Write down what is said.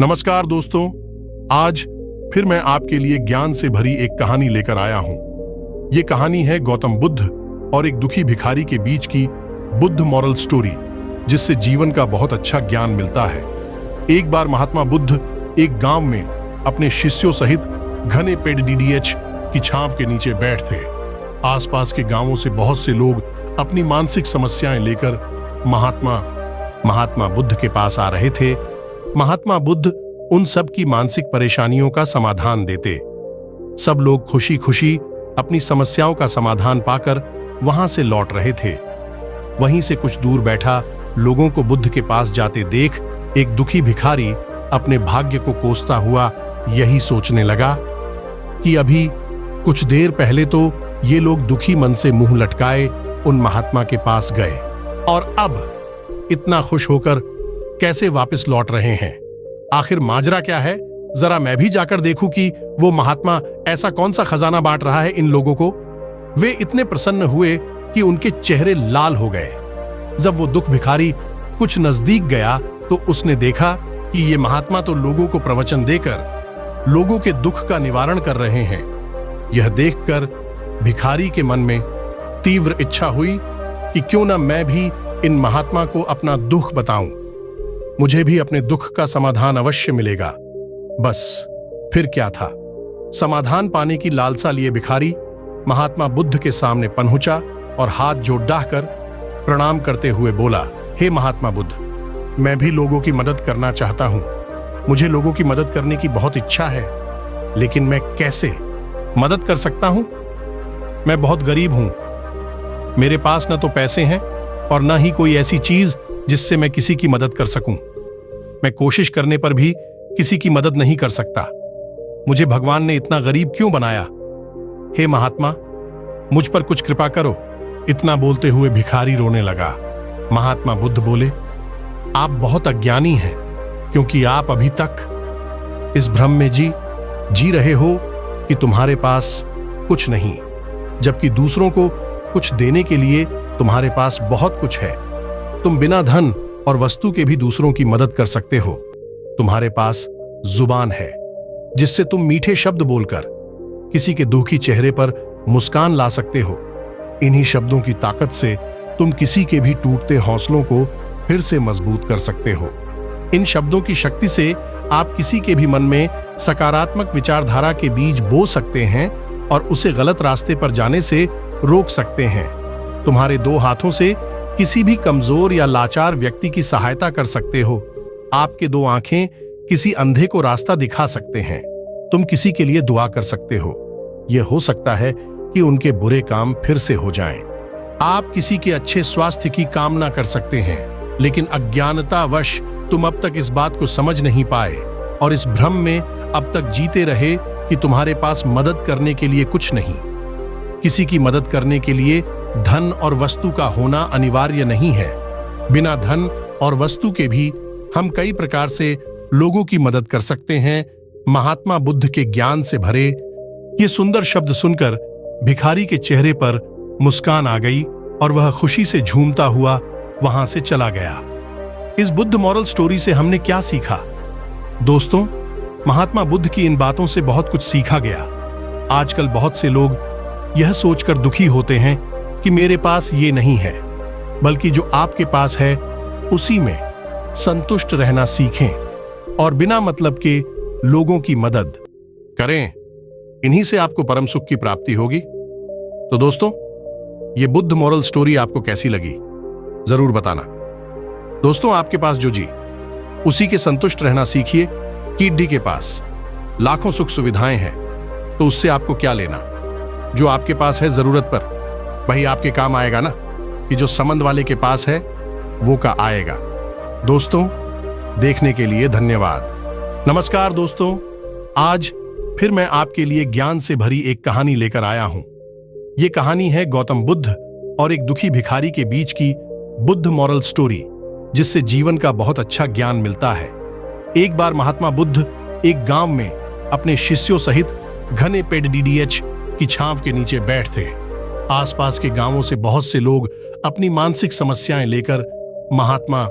नमस्कार दोस्तों, आज फिर मैं आपके लिए ज्ञान से भरी एक कहानी लेकर आया हूं। ये कहानी है गौतम बुद्ध और एक दुखी भिखारी के बीच की बुद्ध मॉरल स्टोरी, जिससे जीवन का बहुत अच्छा ज्ञान मिलता है। एक बार महात्मा बुद्ध एक गांव में अपने शिष्यों सहित घने पेड़ DDH की छांव के नीचे बैठ थे। आसपास के गांवों से बहुत से लोग अपनी मानसिक समस्याएं लेकर महात्मा बुद्ध के पास आ रहे थे। महात्मा बुद्ध उन सब की मानसिक परेशानियों का समाधान देते। सब लोग खुशी खुशी अपनी समस्याओं का समाधान पाकर वहां से लौट रहे थे। वहीं से कुछ दूर बैठा लोगों को बुद्ध के पास जाते देख एक दुखी भिखारी अपने भाग्य को कोसता हुआ यही सोचने लगा कि अभी कुछ देर पहले तो ये लोग दुखी मन से मुंह लटकाए उन महात्मा के पास गए, और अब इतना खुश होकर कैसे वापस लौट रहे हैं। आखिर माजरा क्या है? जरा मैं भी जाकर देखूं कि वो महात्मा ऐसा कौन सा खजाना बांट रहा है इन लोगों को। वे इतने प्रसन्न हुए कि उनके चेहरे लाल हो गए। जब वो दुख भिखारी कुछ नजदीक गया तो उसने देखा कि ये महात्मा तो लोगों को प्रवचन देकर लोगों के दुख का निवारण कर रहे हैं। यह देखकर भिखारी के मन में तीव्र इच्छा हुई कि क्यों न मैं भी इन महात्मा को अपना दुख बताऊं। मुझे भी अपने दुख का समाधान अवश्य मिलेगा। बस फिर क्या था, समाधान पाने की लालसा लिए भिखारी महात्मा बुद्ध के सामने पहुंचा और हाथ जोड़ डाहकर प्रणाम करते हुए बोला, हे महात्मा बुद्ध, मैं भी लोगों की मदद करना चाहता हूं। मुझे लोगों की मदद करने की बहुत इच्छा है, लेकिन मैं कैसे मदद कर सकता हूं? मैं बहुत गरीब हूं। मेरे पास न तो पैसे हैं और न ही कोई ऐसी चीज जिससे मैं किसी की मदद कर सकूं। मैं कोशिश करने पर भी किसी की मदद नहीं कर सकता। मुझे भगवान ने इतना गरीब क्यों बनाया? हे महात्मा, मुझ पर कुछ कृपा करो। इतना बोलते हुए भिखारी रोने लगा। महात्मा बुद्ध बोले, आप बहुत अज्ञानी हैं, क्योंकि आप अभी तक इस भ्रम में जी रहे हो कि तुम्हारे पास कुछ नहीं, जबकि दूसरों को कुछ देने के लिए तुम्हारे पास बहुत कुछ है। तुम बिना धन और वस्तु के भी दूसरों की मदद कर सकते हो। तुम्हारे पास जुबान है, जिससे तुम मीठे शब्द बोलकर किसी के दुखी चेहरे पर मुस्कान ला सकते हो। इन्हीं शब्दों की ताकत से तुम किसी के भी टूटते हौसलों को फिर से मजबूत कर सकते हो। इन शब्दों की शक्ति से आप किसी के भी मन में सकारात्मक विचारधारा के बीज बो सकते हैं और उसे गलत रास्ते पर जाने से रोक सकते हैं। तुम्हारे दो हाथों से किसी भी कमजोर या लाचार व्यक्ति की सहायता कर सकते हो। आपके दो आंखें किसी अंधे को रास्ता दिखा सकते हैं। तुम किसी के लिए दुआ कर सकते हो। यह हो सकता है कि उनके बुरे काम फिर से हो जाएं। आप किसी के अच्छे स्वास्थ्य की कामना कर सकते हैं, लेकिन अज्ञानतावश तुम अब तक इस बात को समझ नहीं पाए और इस भ्रम में अब तक जीते रहे कि तुम्हारे पास मदद करने के लिए कुछ नहीं। किसी की मदद करने के लिए धन और वस्तु का होना अनिवार्य नहीं है। बिना धन और वस्तु के भी हम कई प्रकार से लोगों की मदद कर सकते हैं। महात्मा बुद्ध के ज्ञान से भरे ये सुंदर शब्द सुनकर भिखारी के चेहरे पर मुस्कान आ गई और वह खुशी से झूमता हुआ वहां से चला गया। इस बुद्ध मॉरल स्टोरी से हमने क्या सीखा? दोस्तों, महात्मा बुद्ध की इन बातों से बहुत कुछ सीखा गया। आजकल बहुत से लोग यह सोचकर दुखी होते हैं कि मेरे पास ये नहीं है, बल्कि जो आपके पास है उसी में संतुष्ट रहना सीखें और बिना मतलब के लोगों की मदद करें। इन्हीं से आपको परम सुख की प्राप्ति होगी। तो दोस्तों, ये बुद्ध मॉरल स्टोरी आपको कैसी लगी जरूर बताना। दोस्तों, आपके पास जो उसी के संतुष्ट रहना सीखिए। कीडी के पास लाखों सुख सुविधाएं हैं, तो उससे आपको क्या लेना? जो आपके पास है जरूरत पर, वही आपके काम आएगा ना, कि जो संबंध वाले के पास है वो का आएगा। दोस्तों, देखने के लिए धन्यवाद। नमस्कार दोस्तों, आज फिर मैं आपके लिए ज्ञान से भरी एक कहानी लेकर आया हूं। ये कहानी है गौतम बुद्ध और एक दुखी भिखारी के बीच की बुद्ध मॉरल स्टोरी, जिससे जीवन का बहुत अच्छा ज्ञान मिलता है। एक बार महात्मा बुद्ध एक गांव में अपने शिष्यों सहित घने पेड़ DDH की छांव के नीचे बैठ थे। आसपास के गांवों से बहुत से लोग अपनी मानसिक समस्याएं लेकर महात्मा